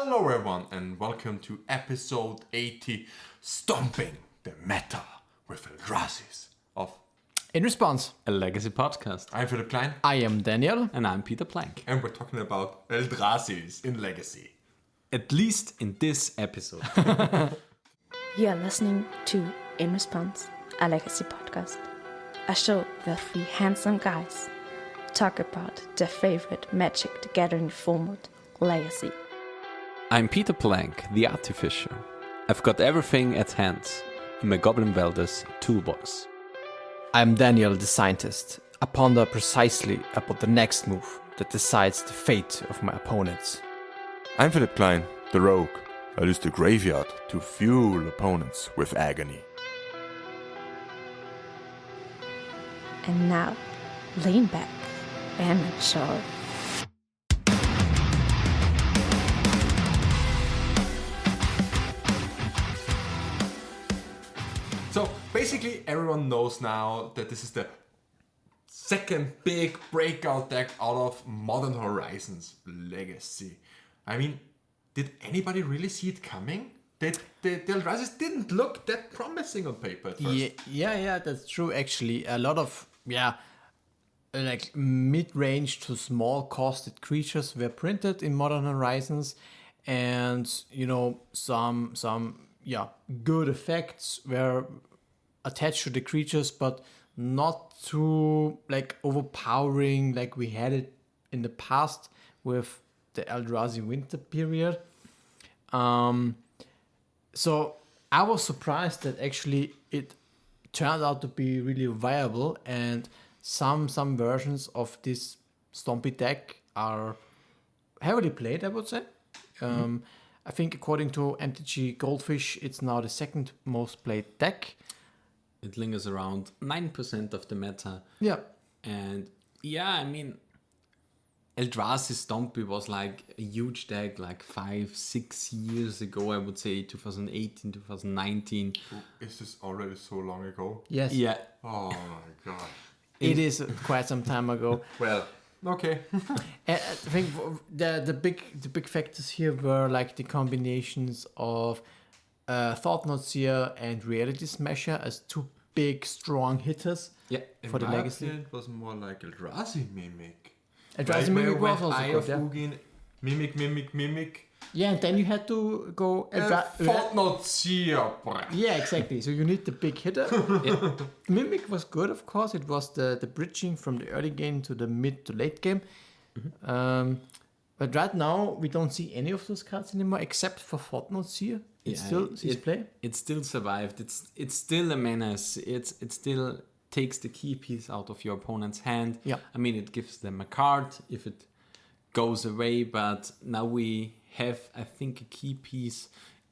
Hello everyone and welcome to episode 80, Stomping the Meta with Eldrazi of In Response, a legacy podcast. I'm Philipp Klein I am Daniel. And I'm Peter Plank. and we're talking about Eldrazi in Legacy. At least in this episode. You are listening to In Response, a legacy podcast. A show where three handsome guys talk about their favorite Magic the Gathering format, Legacy. I'm Peter Plank, the artificer. I've got everything at hand in my Goblin Welders toolbox. I am Daniel, the scientist. I ponder precisely about the next move that decides the fate of my opponents. I'm Philipp Klein, the rogue. I use the graveyard to fuel opponents with agony. And now, lean back and enjoy. So basically everyone knows now that this is the second big breakout deck out of Modern Horizons Legacy. I mean, did anybody really see it coming? The Eldrazi didn't look that promising on paper at first. Yeah, that's true. Actually, a lot of like mid-range to small costed creatures were printed in Modern Horizons, and some good effects were attached to the creatures, but not too like overpowering like we had it in the past with the Eldrazi winter period. So I was surprised that actually it turned out to be really viable, and some versions of this Stompy deck are heavily played, I would say. I think according to MTG Goldfish, it's now the second most played deck. It lingers around 9% of the meta. Yeah. And yeah, I mean, Eldrazi Stompy was like a huge deck like 5-6 years ago, I would say 2018, 2019. Is this already so long ago? Yes. Yeah. Oh my god. It is quite some time ago. Well, okay. I think the big factors here were like the combinations of Thought-Knot Seer and Reality Smasher as two big strong hitters. Yeah. For the my legacy. opinion, it was more like Eldrazi Mimic. Eldrazi Mimic was also Eye good, of yeah. Ugin, Mimic. Yeah, and then you had to go... Thought-Knot Seer. Yeah, exactly. So you need the big hitter. Yeah. Mimic was good, of course. It was the bridging from the early game to the mid to late game. But right now, we don't see any of those cards anymore, except for Thought-Knot Seer. It still sees play. It still survived. It's still a menace. It still takes the key piece out of your opponent's hand. Yeah. I mean, it gives them a card if it goes away, but now we have, I think, a key piece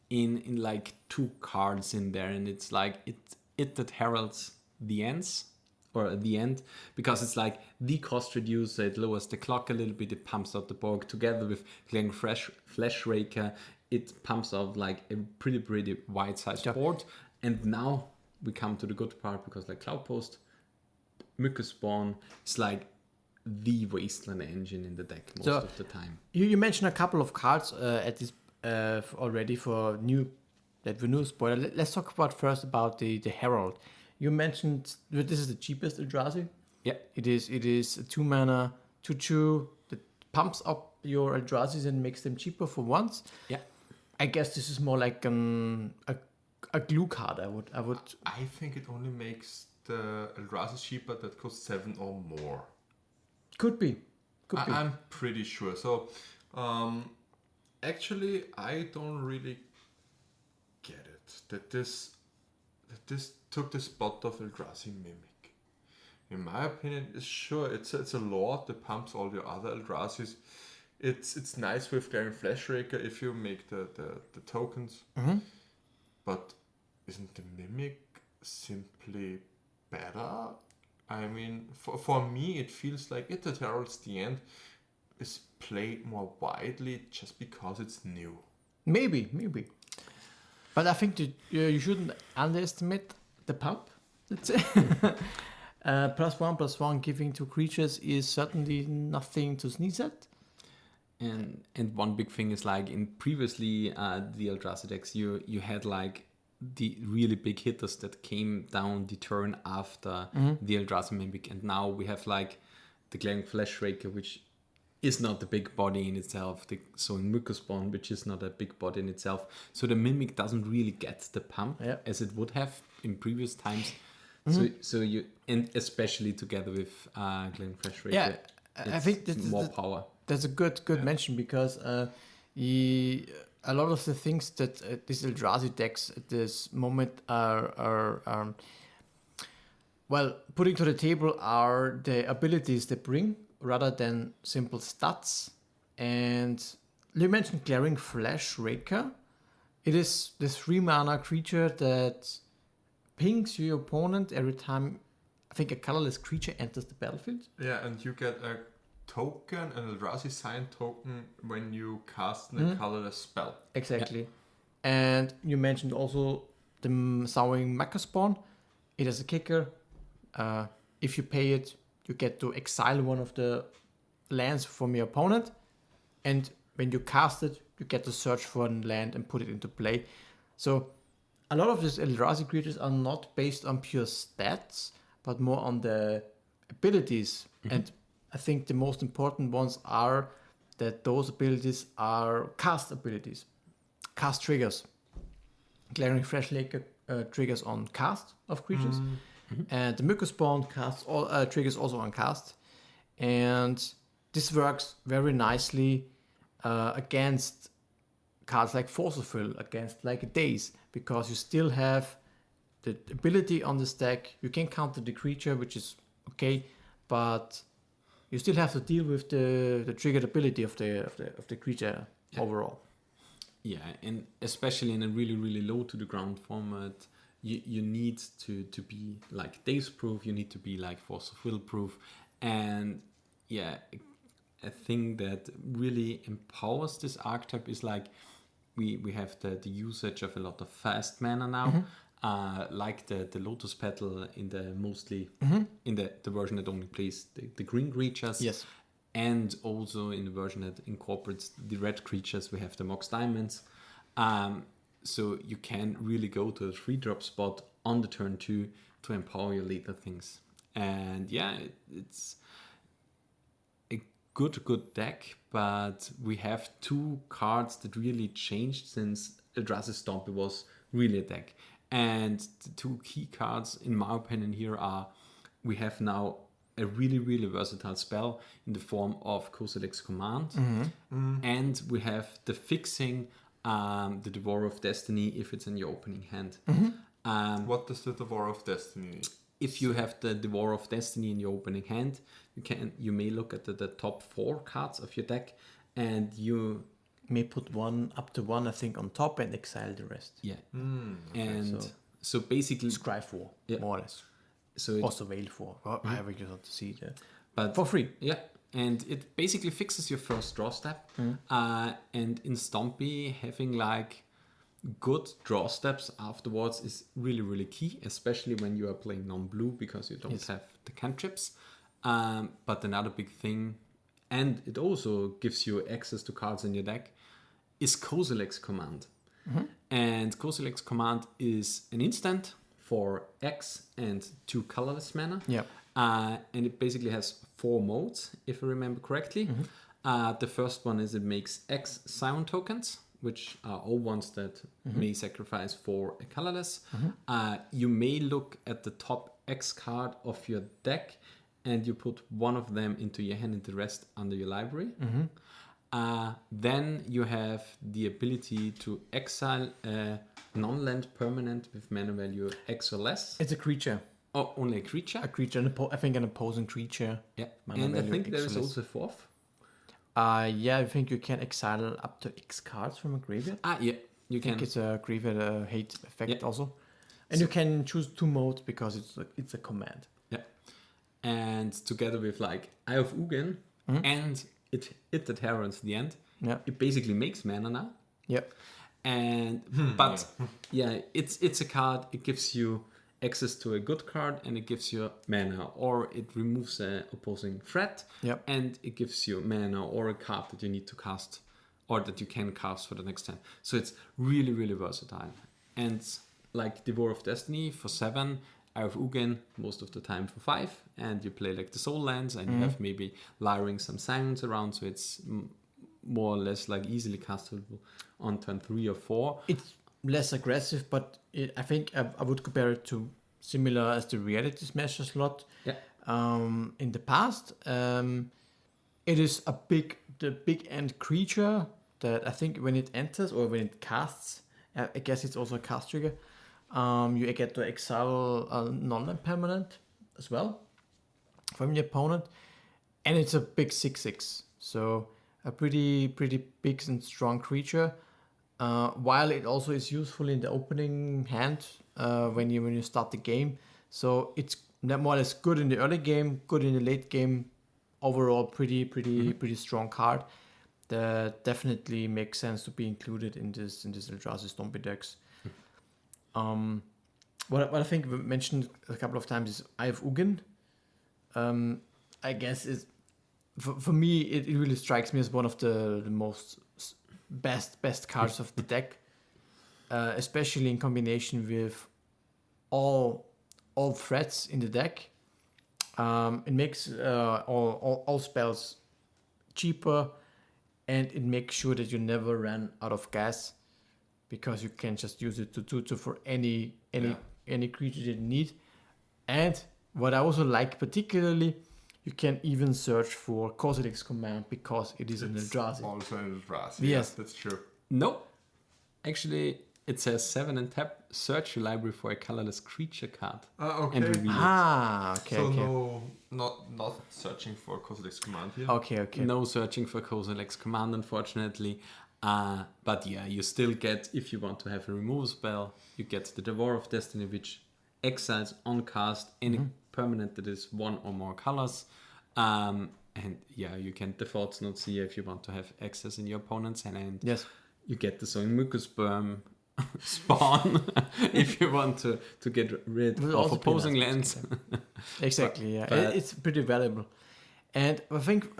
in like two cards in there, and it's like it that heralds the ends or the end, because it's like the cost reducer, it lowers the clock a little bit, it pumps out the borg together with Glen Flash Raker, it pumps out like a pretty wide sized board. And now we come to the good part, because like Cloudpost, Mücke Spawn is like the wasteland engine in the deck most of the time. You mentioned a couple of cards at this already for new spoiler. Let's talk about the Herald. You mentioned that this is the cheapest Eldrazi. Yeah. It is a 2-mana 2/2 that pumps up your Eldrazi's and makes them cheaper for once. Yeah. I guess this is more like a glue card. I would. I think it only makes the Eldrazi cheaper that costs 7 or more. Could be. I'm pretty sure. So, actually, I don't really get it that this took the spot of Eldrazi Mimic. In my opinion, it's a lord that pumps all your other Eldrazi's. It's nice with Garen Flash Raker if you make the tokens. Mm-hmm. But isn't the Mimic simply better? I mean, for me, it feels like it that heralds the end is played more widely just because it's new. Maybe. But I think that you shouldn't underestimate the pump. That's it. +1/+1 giving to creatures is certainly nothing to sneeze at. And one big thing is like in previously the Eldrazi decks, you had like the really big hitters that came down the turn after the Eldrazi Mimic, and now we have like the Glaring Flash Raker, which is not a big body in itself. The Sowing Myrkospawn, which is not a big body in itself. So the Mimic doesn't really get the pump as it would have in previous times. So you, and especially together with Glaring Flash Raker, I think that's more power. That's a good mention, because a lot of the things that these Eldrazi decks at this moment are well, putting to the table are the abilities they bring rather than simple stats. And you mentioned Glaring Flash Raker. It is the 3-mana creature that pings your opponent every time I think a colorless creature enters the battlefield. Yeah, and you get a token, an Eldrazi sign token, when you cast a colorless spell. Exactly. Yeah. And you mentioned also the Sowing Myrkospawn. It has a kicker. If you pay it, you get to exile one of the lands from your opponent. And when you cast it, you get to search for a land and put it into play. So a lot of these Eldrazi creatures are not based on pure stats, but more on the abilities. And I think the most important ones are that those abilities are cast abilities, cast triggers. Glaring Flash Raker triggers on cast of creatures, and the Myrkospawn triggers also on cast. And this works very nicely against cards like Force of Will, against like Daze, because you still have the ability on the stack. You can counter the creature, which is okay, but you still have to deal with the triggered ability of the creature overall. Yeah, and especially in a really, really low to the ground format, you need to be like Daze proof, you need to be like Force of Will proof. And yeah, a thing that really empowers this archetype is like we have the usage of a lot of fast mana now. Like the Lotus Petal in the mostly in the version that only plays the green creatures. Yes. And also in the version that incorporates the red creatures, we have the Mox Diamonds. So you can really go to a 3-drop spot on the turn 2 to empower your later things. And yeah, it's a good deck, but we have 2 cards that really changed since Eldrazi Stompy was really a deck. And the 2 key cards, in my opinion, here are, we have now a really, really versatile spell in the form of Kozilek's Command. And we have the fixing the Devourer of Destiny if it's in your opening hand. What does the Devourer of Destiny? If you have the Devourer of Destiny in your opening hand, you may look at the top 4 cards of your deck, and you may put up to one, I think, on top and exile the rest. Yeah. And so basically Scry 4, more or less. So also Veil 4, however you want to see it. But for free. Yeah. And it basically fixes your first draw step. And in Stompy, having like good draw steps afterwards is really, really key, especially when you are playing non-blue, because you don't have the cantrips. But another big thing, and it also gives you access to cards in your deck, is Kozilek's Command. And Kozilek's Command is an instant for X and 2 colorless mana. And it basically has 4 modes, if I remember correctly. The first one is it makes X Scion tokens, which are all ones that may sacrifice for a colorless. You may look at the top X card of your deck, and you put one of them into your hand and the rest under your library. Then you have the ability to exile a non-land permanent with mana value X or less. It's a creature. Oh, only a creature? A creature, I think an opposing creature. Yeah, and I think there is also a 4th. Yeah, I think you can exile up to X cards from a graveyard. Yeah, you can. I think it's a graveyard hate effect also. And you can choose 2 modes because it's a command. Yeah. And together with like Eye of Ugin and it that heralds the end, it basically makes mana now. Yeah. And but it's a card, it gives you access to a good card and it gives you mana, or it removes an opposing threat Yep. and it gives you mana or a card that you need to cast or that you can cast for the next turn. So it's really, really versatile. And like Devour of Destiny for 7, Eye of Ugin most of the time for 5, and you play like the Soul Lands and you have maybe layering some Simons around, so it's more or less like easily castable on turn 3 or 4. It's less aggressive, but I think I would compare it to similar as the Reality Smasher slot. Yeah. In the past, it is the big end creature that I think when it enters or when it casts, I guess it's also a cast trigger. You get to exile a non-land permanent as well from your opponent, and it's a big 6/6, so a pretty big and strong creature. While it also is useful in the opening hand when you start the game, so it's more or less good in the early game, good in the late game. Overall, pretty strong card that definitely makes sense to be included in this Eldrazi Stompy decks. What I think we mentioned a couple of times is Eye of Ugin. I guess is for me it really strikes me as one of the most best cards of the deck, especially in combination with all threats in the deck. It makes all spells cheaper, and it makes sure that you never run out of gas, because you can just use it to for any creature that you need. And what I also like particularly, you can even search for Kozilek's command because it is an Eldrazi. Also an Eldrazi. Yes. That's true. No, actually, it says 7 and tap, search your library for a colorless creature card Okay. and reveal Okay, So okay. not searching for Kozilek's command here. Okay. it. No searching for Kozilek's command, unfortunately. But yeah, you still get, if you want to have a remove spell, you get the Devour of Destiny, which exiles on cast any permanent that is 1 or more colors. And yeah, you can default not see if you want to have access in your opponent's hand. And Yes. you get the Sowing Mucus Sperm spawn if you want to get rid Will of also be opposing nice. lands. Exactly, yeah. but- It's pretty valuable. And I think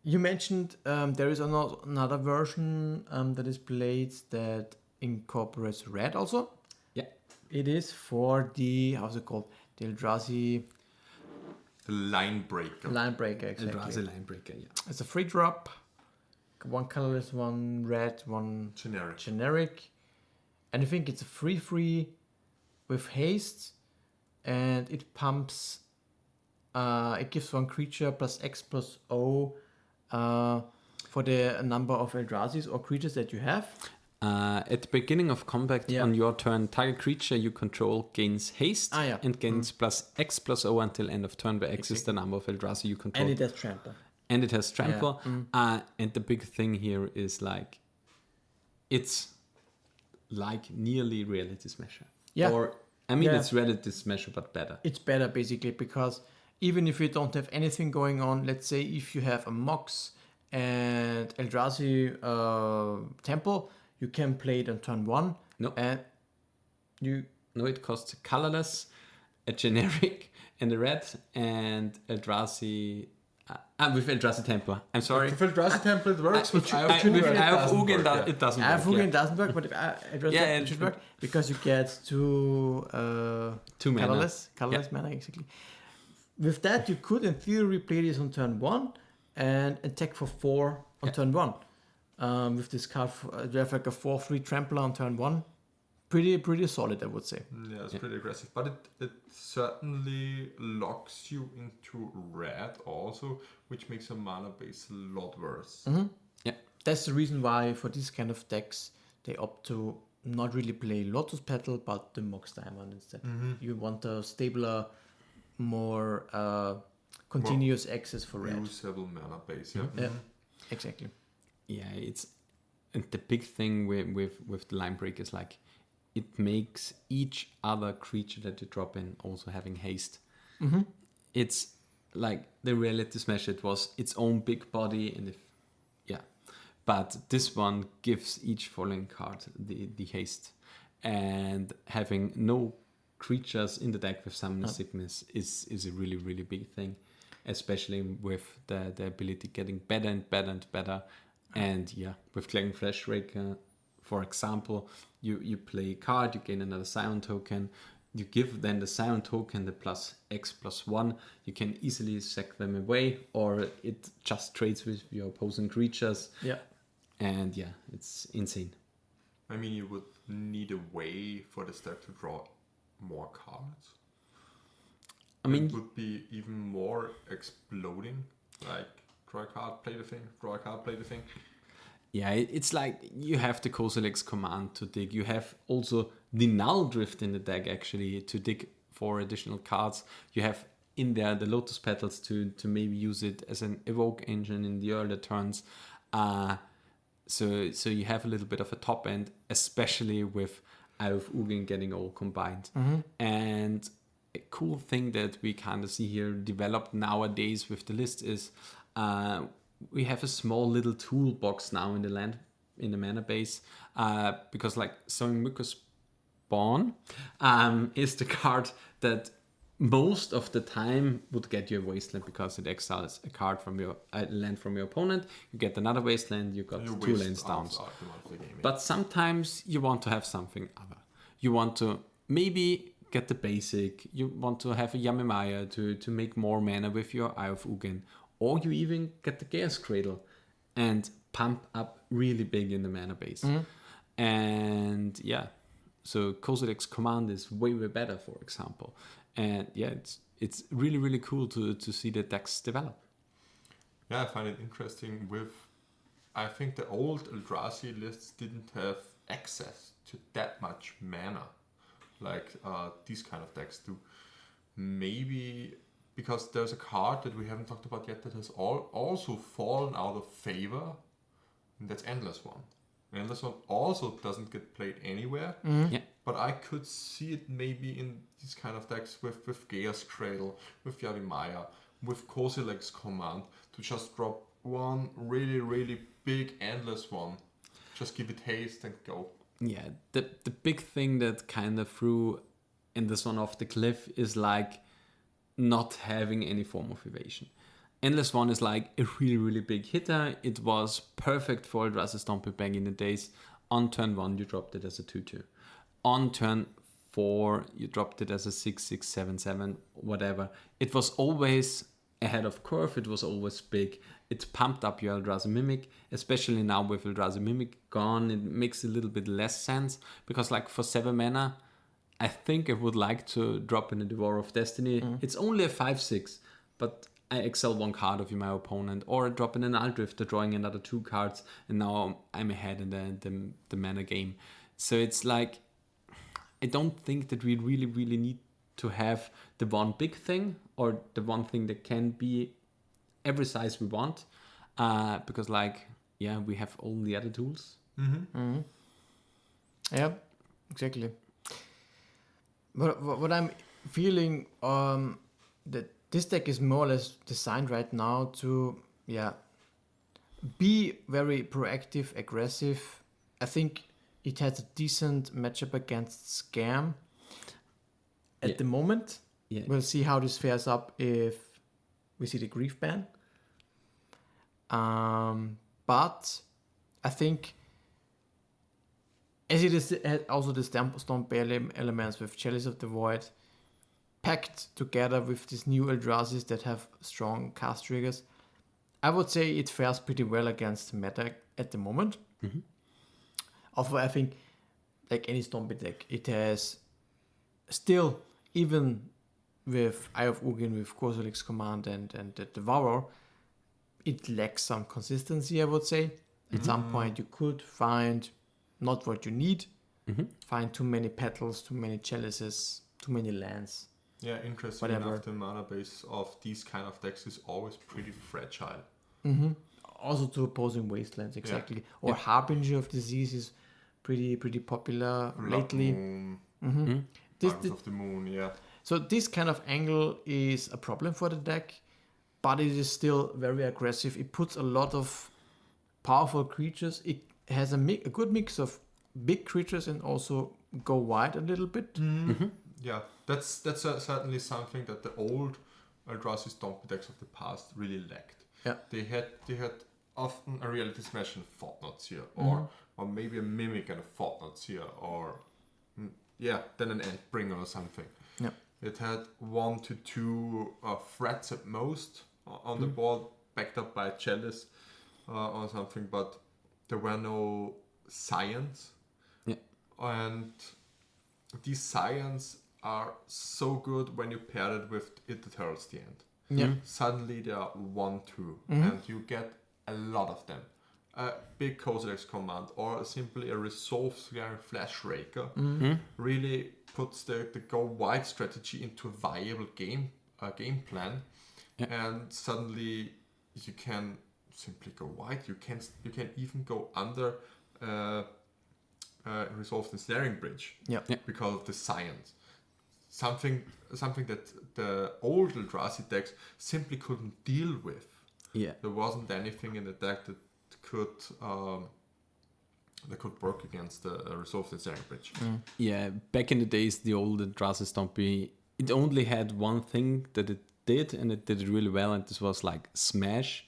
you mentioned there is another version that is played that incorporates red also. Yeah. It is for the, how's it called? The Eldrazi The line breaker. Line Breaker, exactly. Eldrazi Linebreaker, yeah. It's a free drop. 1 colorless, 1 red, 1 generic. And I think it's a free with haste. And it pumps, it gives 1 creature plus X plus O for the number of Eldrazi's or creatures that you have. At the beginning of combat Yeah. on your turn, target creature you control gains haste Yeah. and gains plus X plus O until end of turn, where X is the number of Eldrazi you control. And it has trample. And it has trample. And the big thing here is like, it's like nearly Reality Smasher. Yeah. Or, I mean, Yeah. it's Reality Smasher, but better. It's better basically because even if you don't have anything going on, let's say if you have a Mox and Eldrazi Temple, you can play it on turn 1. No. And you No, it costs colorless, a generic, and a red, and Eldrazi. With Eldrazi Temple. I'm sorry. If Eldrazi template works, with Eye of With Ugin, Eye of doesn't Ugin, work, yeah. it doesn't Eye of work. Ugin doesn't work, but if it should work because you get two mana. colorless mana exactly. With that, you could in theory play this on turn 1 and attack for 4 on turn 1. With this card, you have like a 4/3 trampler on turn 1. Pretty solid, I would say. Yeah, it's pretty aggressive. But it certainly locks you into red also, which makes a mana base a lot worse. That's the reason why for these kind of decks they opt to not really play Lotus Petal but the Mox Diamond instead. You want a stabler, more continuous access for red. Usable mana base, yeah. Yeah, exactly. Yeah, it's, and the big thing with the line break is like, it makes each other creature that you drop in also having haste. It's like the Reality Smash, it was its own big body, and but this one gives each falling card the haste, and having no creatures in the deck with Summoner Sickness is a really, really big thing, especially with the ability getting better and better and better. And yeah, with Clanging Fleshraker, for example, you play a card, you gain another Scion token, you give then the Scion token the +X+1, you can easily sack them away, or it just trades with your opposing creatures. Yeah. And yeah, it's insane. I mean, you would need a way for the deck to draw more cards. I mean, it would be even more exploding. Like, draw a card, play the thing, draw a card, play the thing. yeah, it's like you have the Kozilek's command to dig. You have also the Null Drift in the deck, actually, to dig for additional cards. You have in there the Lotus Petals to maybe use it as an evoke engine in the earlier turns. So you have a little bit of a top end, especially with Eye of Ugin getting all combined. And a cool thing that we kind of see here developed nowadays with the list is we have a small little toolbox now in the mana base, because like Sowing Mukos Spawn is the card that most of the time would get you a wasteland, because it exiles a card from your land from your opponent. You get another wasteland, you got You 2 waste lands down. out the game. But sometimes you want to have something other. You want to maybe get the basic. You want to have a Yamimaya to make more mana with your Eye of Ugin. Or you even get the Chaos Cradle and pump up really big in the mana base. And yeah, so Kozilek's command is way better, for example. And yeah, it's really, really cool to see the decks develop. Yeah, I find it interesting I think the old Eldrazi lists didn't have access to that much mana like these kind of decks do. Maybe because there's a card that we haven't talked about yet that has also fallen out of favor, and that's Endless One. Endless One also doesn't get played anywhere, Yeah. but I could see it maybe in these kind of decks with Chaos Cradle, with Yavimaya, with Kozilek's command, to just drop one really, really big Endless One. Just give it haste and go. Yeah, the big thing that kind of threw Endless One off the cliff is like not having any form of evasion. Endless One is like a really, really big hitter. It was perfect for Eldrazi Stompy back in the days. On turn 1, you dropped it as a 2/2. On turn 4, you dropped it as a 6/6, 7/7, whatever. It was always ahead of curve. It was always big. It pumped up your Eldrazi Mimic, especially now with Eldrazi Mimic gone. It makes a little bit less sense, because like for 7 mana, I think I would like to drop in a Devourer of Destiny. It's only a 5/6, but I excel one card of my opponent, or drop in an Aldrifter, drawing another 2 cards, and now I'm ahead in the mana game. So it's like, I don't think that we really, really need to have the one big thing, or the one thing that can be every size we want, because like, yeah, we have all the other tools. Yeah, exactly. But what I'm feeling, that this deck is more or less designed right now to, be very proactive, aggressive. I think it has a decent matchup against Scam at the moment. Yeah. We'll see how this fares up if we see the Grief ban. But I think, as it is also the Stomp elements with Chalice of the Void, packed together with these new Eldrazi's that have strong cast triggers, I would say it fares pretty well against meta at the moment. Although I think, like any Stompy deck, it has still, even with Eye of Ugin, with Kozilek's command and the Devourer, it lacks some consistency, I would say. At some point you could find not what you need, find too many petals, too many chalices, too many lands. Yeah, interesting Whatever. enough, the mana base of these kind of decks is always pretty fragile. Also to opposing wastelands, exactly. Or Harbinger of Disease is pretty popular lately. Moon, This, Arms of the Moon, yeah. So this kind of angle is a problem for the deck, but it is still very aggressive. It puts a lot of powerful creatures. It has a good mix of big creatures and also go wide a little bit. Yeah, that's certainly something that the old Eldrazi Stompy decks of the past really lacked. Yeah. They had often a Reality Smash and a Thought-Knot Seer, or maybe a Mimic and a Thought-Knot Seer, or then an Endbringer or something. Yeah. It had 1 to 2 threats at most on the board, backed up by a Chalice or something, but there were no Scions. Yeah. And these Scions are so good when you pair it with It that Heralds the End. Yeah. Suddenly they are 1-2, and you get a lot of them. A big Kozilek's command, or simply a Resolve Scaring Flash Raker, really puts the go wide strategy into a viable game plan, and suddenly you can simply go wide. You can even go under Resolved Ensnaring Bridge, because of the science. Something that the old Eldrazi decks simply couldn't deal with. Yeah. There wasn't anything in the deck that could work against the Resolved Ensnaring Bridge. Yeah, back in the days, the old Eldrazi Stompy, it only had one thing that it did, and it did it really well, and this was like Smash.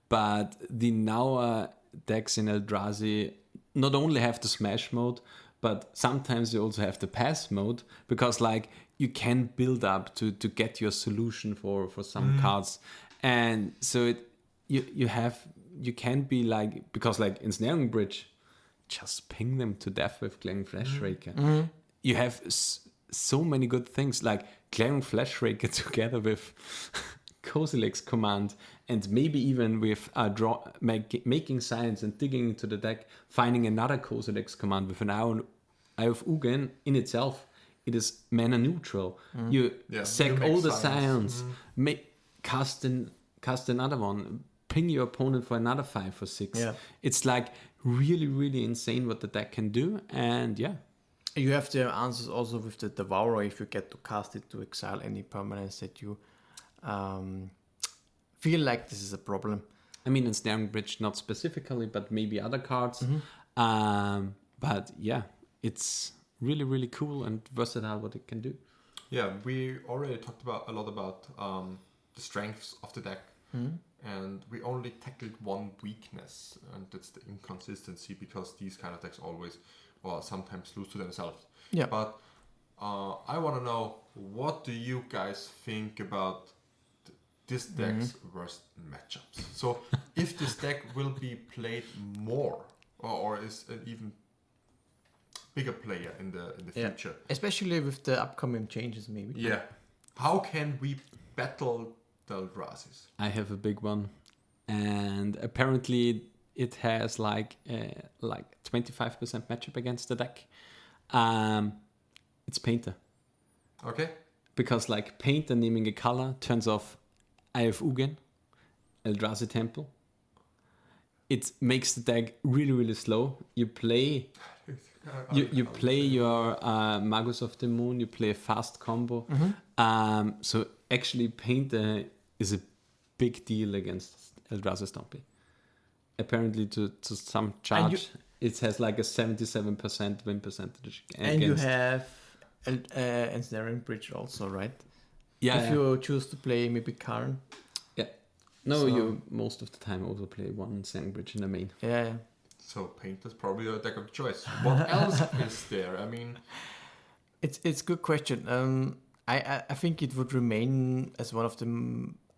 But the now decks in Eldrazi not only have the Smash mode, but sometimes you also have the Pass mode, because like you can build up to get your solution for some cards. And so you can be like, because like Ensnaring Bridge, just ping them to death with Glaring Flash Raker. You have so many good things, like Glaring Flash Raker together with Kozilek's command, and maybe even with making science and digging into the deck, finding another Kozilek's command with an Eye of Ugin in itself. It is mana neutral. You sack all the science, cast another one, ping your opponent for another 5 or 6. Yeah. It's like really, really insane what the deck can do, and You have the answers also with the Devourer if you get to cast it to exile any permanence that you feel like this is a problem. I mean, Ensnaring Bridge not specifically, but maybe other cards. But yeah, it's really, really cool and versatile what it can do. Yeah, we already talked a lot about the strengths of the deck, and we only tackled one weakness, and that's the inconsistency, because these kind of decks always or sometimes lose to themselves. Yeah. But I want to know, what do you guys think about this deck's worst matchups? So if this deck will be played more, or is an even bigger player in the future. Especially with the upcoming changes, maybe. Yeah. How can we battle the Eldrazi's? I have a big one, and apparently it has like 25% matchup against the deck. It's Painter. Okay. Because like Painter naming a color turns off Eye of Ugin, Eldrazi Temple. It makes the deck really, really slow. You play you play your Magus of the Moon, you play a fast combo. So actually Painter is a big deal against Eldrazi Stompy. Apparently to some charge, it has like a 77% win percentage. And you have Ensnaring Bridge also, right? Yeah. If you choose to play maybe Karn. Yeah. No, So- you most of the time also play one Ensnaring Bridge in the main. Yeah. So Painter's probably your deck of choice. What else is there? I mean, It's a good question. I think it would remain as one of the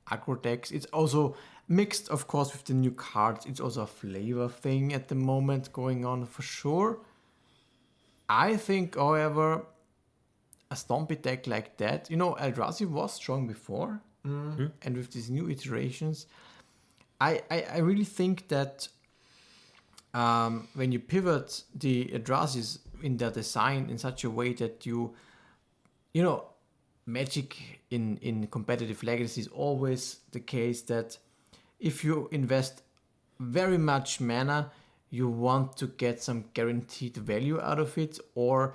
aggro decks. It's also mixed, of course, with the new cards. It's also a flavor thing at the moment going on for sure. I think, however, a Stompy deck like that, Eldrazi was strong before, and with these new iterations, I really think that when you pivot the Eldrazi's in their design in such a way that you Magic in competitive Legacy is always the case that if you invest very much mana, you want to get some guaranteed value out of it, or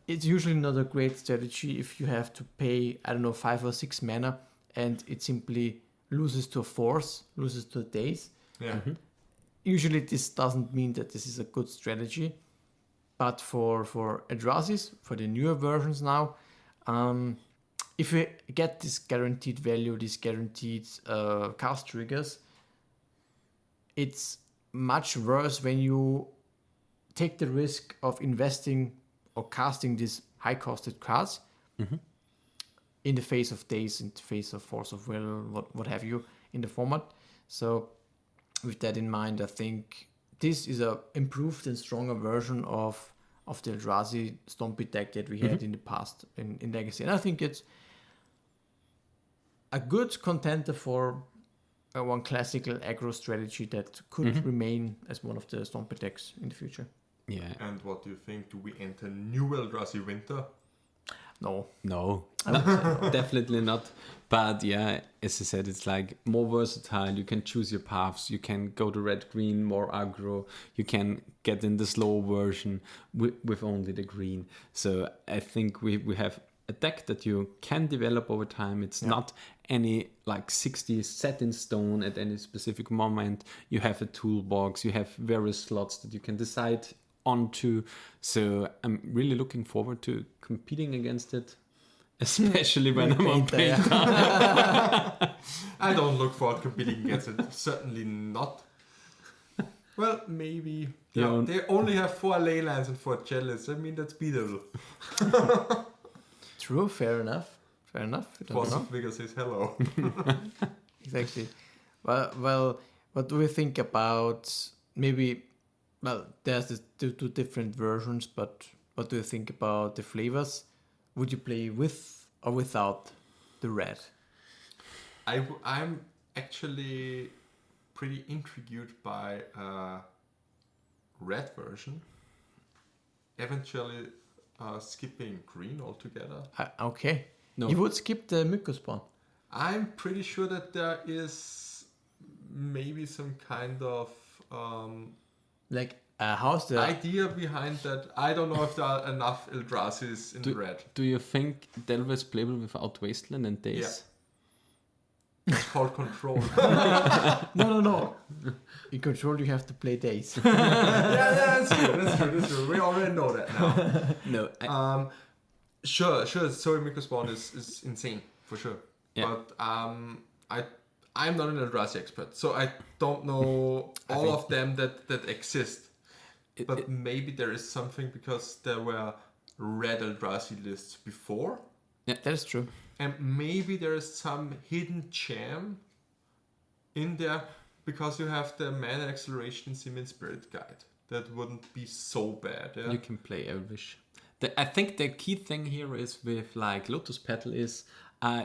it's usually not a great strategy if you have to pay, 5 or 6 mana and it simply loses to a force, loses to a daze. yeah. Usually this doesn't mean that this is a good strategy, but for Eldrazi's, for the newer versions now, If we get this guaranteed value, these guaranteed cast triggers, it's much worse when you take the risk of investing or casting these high-costed cards in the face of Daze, in the face of Force of Will, what have you, in the format. So with that in mind, I think this is a improved and stronger version of the Eldrazi Stompy deck that we had in the past in Legacy. And I think it's a good contender for one classical aggro strategy that could remain as one of the Stompy decks in the future. Yeah. And what do you think? Do we enter new Eldrazi winter? No. No, definitely not. But yeah, as I said, it's like more versatile. You can choose your paths. You can go to red-green, more aggro. You can get in the slow version with only the green. So I think we have a deck that you can develop over time. It's not any like 60 set in stone at any specific moment. You have a toolbox. You have various slots that you can decide onto. So I'm really looking forward to competing against it, especially when I'm on paint. I don't look forward to competing against it. Certainly not. Well, maybe. Yeah, they only have 4 Leylands and 4 Jealous. I mean, that's beatable. True, fair enough. Force of Vigor says hello. Exactly. Well, what do we think about maybe? Well, there's the two different versions, but what do you think about the flavors? Would you play with or without the red? I'm actually pretty intrigued by a red version. Eventually skipping green altogether. Okay. No. You would skip the Mycospawn. I'm pretty sure that there is maybe some kind of How's the idea behind that. I don't know if there are enough Eldrazi's in red. Do you think Delver is playable without Wasteland and Daze? Yeah. It's called Control. No. In Control, you have to play Daze. Yeah, that's true. We already know that now. No. Sure. Sorry, Mycospawn is insane for sure. Yeah. But I'm not an Eldrazi expert, so I don't know all of them that exist. But maybe there is something because there were red Eldrazi lists before. Yeah, that is true. And maybe there is some hidden gem in there because you have the Mana Acceleration Simon Spirit Guide. That wouldn't be so bad. Yeah? You can play Elvish. I think the key thing here is with like Lotus Petal is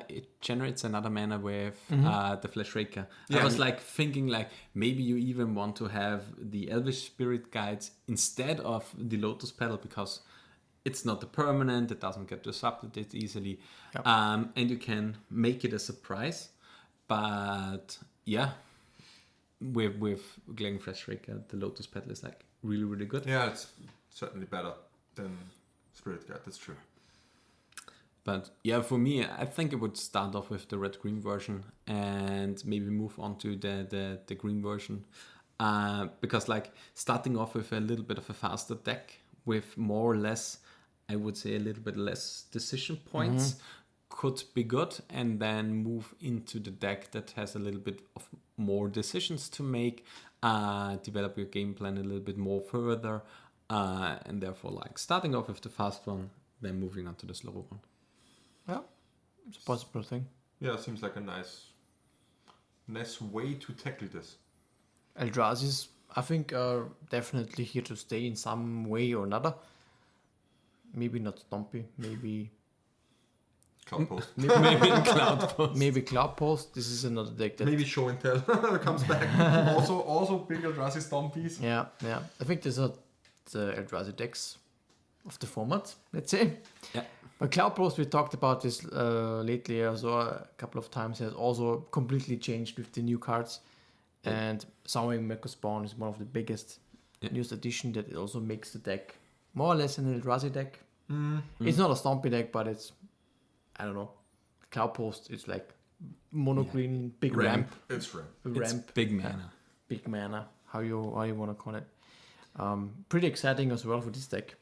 it generates another mana with the Flash Raker. Yeah. I was like thinking like maybe you even want to have the Elvish Spirit Guides instead of the Lotus Petal because it's not a permanent, it doesn't get disrupted easily. Yep. And you can make it a surprise. But yeah, with Glen Flash Raker, the Lotus Petal is like really, really good. Yeah, it's certainly better than Spirit Guide, that's true. But yeah, for me, I think it would start off with the red-green version and maybe move on to the green version. Because like starting off with a little bit of a faster deck with more or less, I would say a little bit less decision points could be good. And then move into the deck that has a little bit of more decisions to make, develop your game plan a little bit more further. And therefore like starting off with the fast one, then moving on to the slower one. Yeah, it's a possible thing. Yeah, it seems like a nice way to tackle this. Eldrazi's, I think, are definitely here to stay in some way or another. Maybe not Stompy, maybe Cloud Post. Maybe Cloud Post. Maybe Cloud Post. This is another deck that Maybe Show and Tell comes back. also big Eldrazi Stompies. Yeah. I think these are the Eldrazi decks of the format, let's say. Yeah. But Cloud Post, we talked about this lately also a couple of times, has also completely changed with the new cards. And Summoning Mycospawn is one of the biggest newest addition that also makes the deck more or less an Eldrazi deck. It's not a Stompy deck, but it's, I don't know, Cloud Post is like mono green, big ramp. It's ramp. It's big mana. Big mana, how you want to call it. Pretty exciting as well for this deck,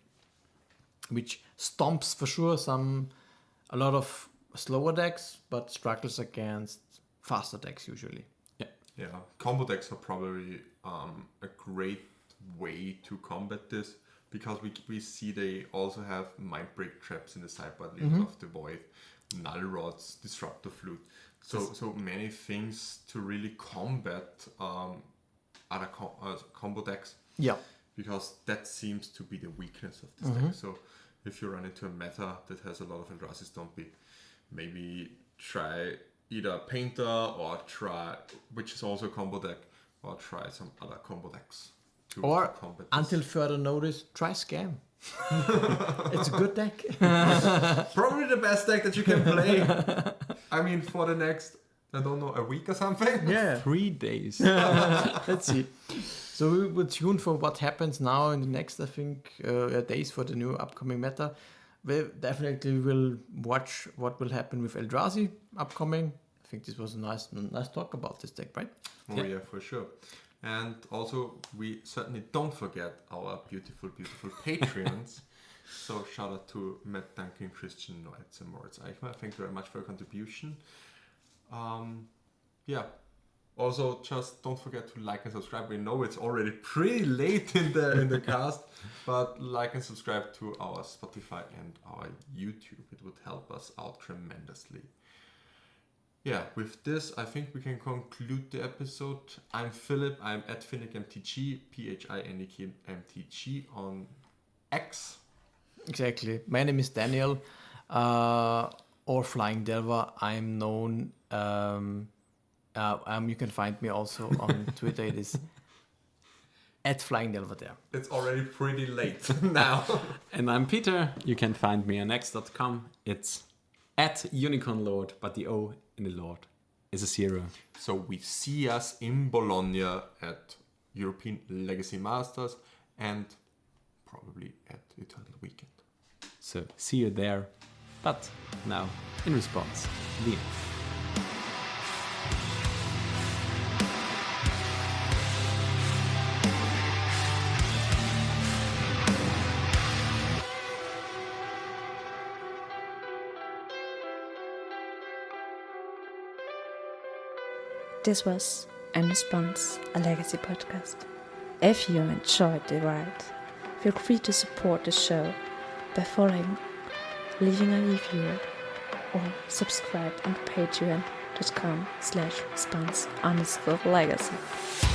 which stomps for sure some a lot of slower decks, but struggles against faster decks usually. Yeah, combo decks are probably a great way to combat this, because we see they also have mind break traps in the sideboard, Leader of the Void, Null Rods, Disruptor Flute. So many things to really combat other combo decks. Yeah. Because that seems to be the weakness of this deck. So if you run into a meta that has a lot of Eldrazi Stompy, maybe try either Painter or try, which is also a combo deck, or try some other combo decks to combat this. Until further notice, try Scam. It's a good deck. Probably the best deck that you can play. I mean, for the next, I don't know, a week or something. Yeah. 3 days. Let's see. So we will tune for what happens now in the next, I think, days for the new upcoming meta. We definitely will watch what will happen with Eldrazi upcoming. I think this was a nice talk about this deck, right? Oh yeah, for sure. And also, we certainly don't forget our beautiful, beautiful Patreons. So shout out to Matt Duncan, Christian Neutz, and Moritz Eichmer. Thank you very much for your contribution. Yeah. Also, just don't forget to like and subscribe. We know it's already pretty late in the cast, but like and subscribe to our Spotify and our YouTube. It would help us out tremendously. Yeah, with this, I think we can conclude the episode. I'm Philipp. I'm at PhinikMTG, PhinikMTG on X. Exactly. My name is Daniel, or Flying Delver. I'm known. You can find me also on Twitter. It is at Flying Delver there. It's already pretty late now. And I'm Peter. You can find me on x.com. It's at Unicorn Lord, but the O in the Lord is a 0. So we see us in Bologna at European Legacy Masters and probably at Eternal Weekend. So see you there. But now, in response, the end. This was In Response, a Legacy podcast. If you enjoyed the ride, feel free to support the show by following, leaving a review, or subscribe on patreon.com/response_legacy.